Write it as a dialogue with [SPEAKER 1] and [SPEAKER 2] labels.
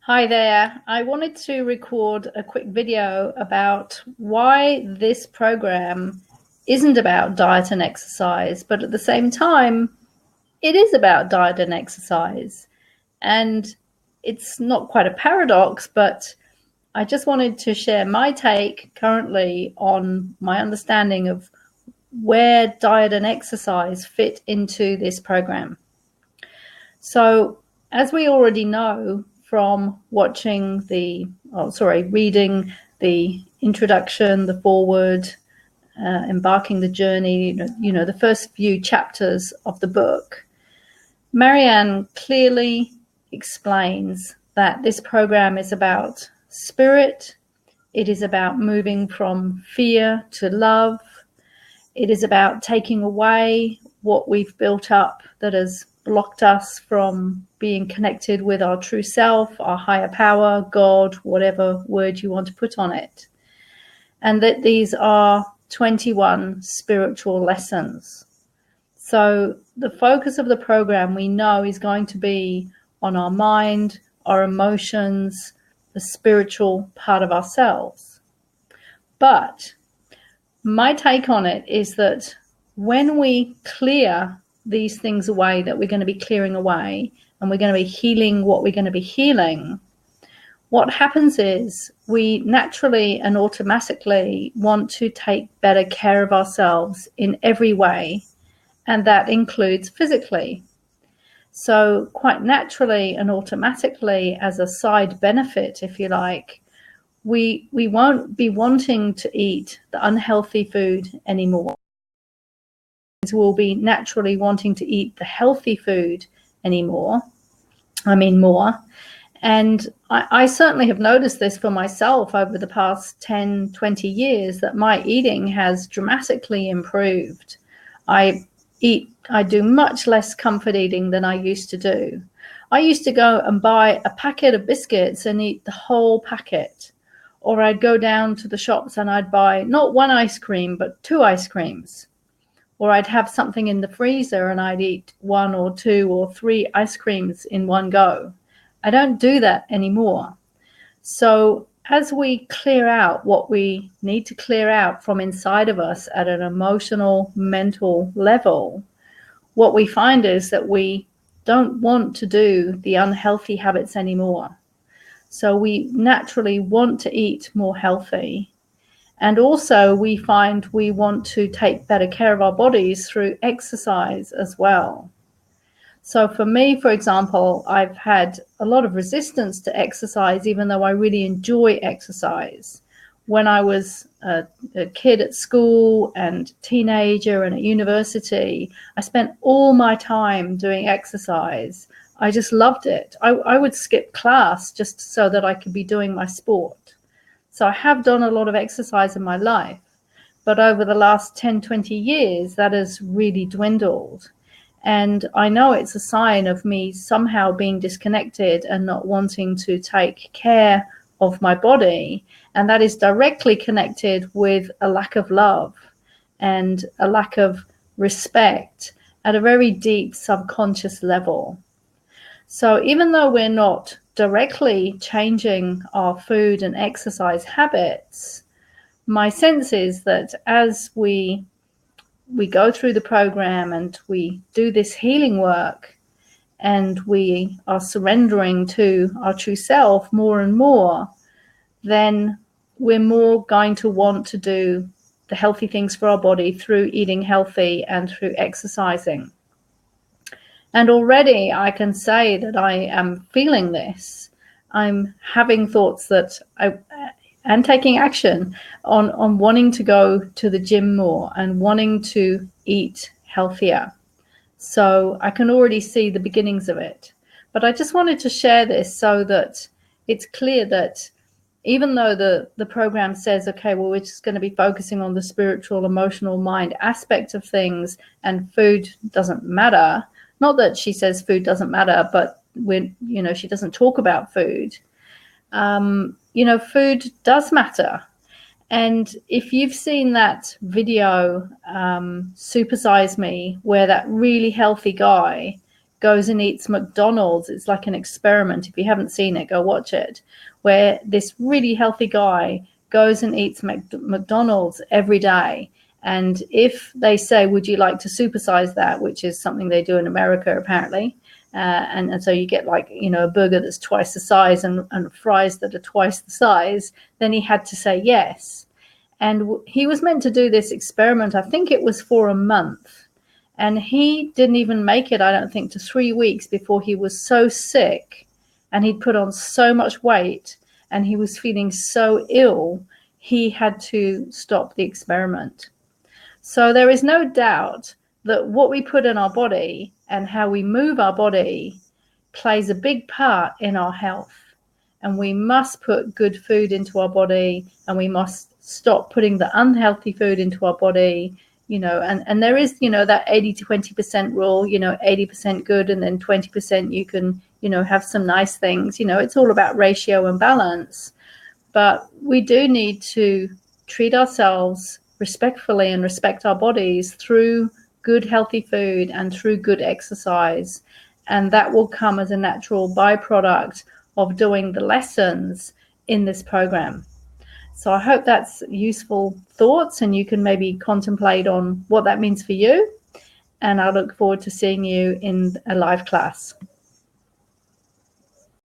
[SPEAKER 1] Hi there. I wanted to record a quick video about why this program isn't about diet and exercise, but at the same time, it is about diet and exercise. And it's not quite a paradox, but I just wanted to share my take currently on my understanding of where diet and exercise fit into this program. So, as we already know from reading the introduction, the foreword, embarking the journey, the first few chapters of the book, Marianne clearly explains that this program is about spirit. It is about moving from fear to love. It is about taking away what we've built up that has blocked us from being connected with our true self, our higher power, God, whatever word you want to put on it. And that these are 21 spiritual lessons. So the focus of the program, we know, is going to be on our mind, our emotions, the spiritual part of ourselves. But my take on it is that when we clear these things away that we're going to be clearing away, and we're going to be healing what we're going to be healing, what happens is we naturally and automatically want to take better care of ourselves in every way, and that includes physically. So quite naturally and automatically, as a side benefit, if you like, we won't be wanting to eat the unhealthy food anymore. We'll be naturally wanting to eat the healthy food more. And I certainly have noticed this for myself over the past 10, 20 years, that my eating has dramatically improved. I do much less comfort eating than I used to do. I used to go and buy a packet of biscuits and eat the whole packet. Or I'd go down to the shops and I'd buy not one ice cream, but 2 ice creams. Or I'd have something in the freezer and I'd eat 1 or 2 or 3 ice creams in one go. I don't do that anymore. So as we clear out what we need to clear out from inside of us at an emotional, mental level, what we find is that we don't want to do the unhealthy habits anymore. So we naturally want to eat more healthy. And also we find we want to take better care of our bodies through exercise as well. So for me, for example, I've had a lot of resistance to exercise, even though I really enjoy exercise. When I was a kid at school and teenager and at university, I spent all my time doing exercise. I just loved it. I would skip class just so that I could be doing my sport. So I have done a lot of exercise in my life, but over the last 10, 20 years, that has really dwindled. And I know it's a sign of me somehow being disconnected and not wanting to take care of my body. And that is directly connected with a lack of love and a lack of respect at a very deep subconscious level. So even though we're not directly changing our food and exercise habits, my sense is that as we go through the program and we do this healing work and we are surrendering to our true self more and more, then we're more going to want to do the healthy things for our body through eating healthy and through exercising. And already I can say that I am feeling this. I'm having thoughts that and taking action on wanting to go to the gym more and wanting to eat healthier. So I can already see the beginnings of it. But I just wanted to share this so that it's clear that even though the program says, okay, well, we're just going to be focusing on the spiritual, emotional, mind aspect of things and food doesn't matter. Not that she says food doesn't matter, but she doesn't talk about food. Food does matter. And if you've seen that video, Super Size Me, where that really healthy guy goes and eats McDonald's. It's like an experiment. If you haven't seen it, go watch it, where this really healthy guy goes and eats McDonald's every day. And if they say, would you like to supersize that, which is something they do in America, apparently, and so you get like, you know, a burger that's twice the size and fries that are twice the size, then he had to say yes. And he was meant to do this experiment, I think it was for a month. And he didn't even make it, I don't think, to 3 weeks before he was so sick and he'd put on so much weight and he was feeling so ill, he had to stop the experiment. So there is no doubt that what we put in our body and how we move our body plays a big part in our health. And we must put good food into our body, and we must stop putting the unhealthy food into our body, you know, and there is, you know, that 80 to 20% rule, you know, 80% good and then 20% you can, you know, have some nice things. You know, it's all about ratio and balance. But we do need to treat ourselves respectfully and respect our bodies through good, healthy food and through good exercise. And that will come as a natural byproduct of doing the lessons in this program. So I hope that's useful thoughts and you can maybe contemplate on what that means for you. And I look forward to seeing you in a live class.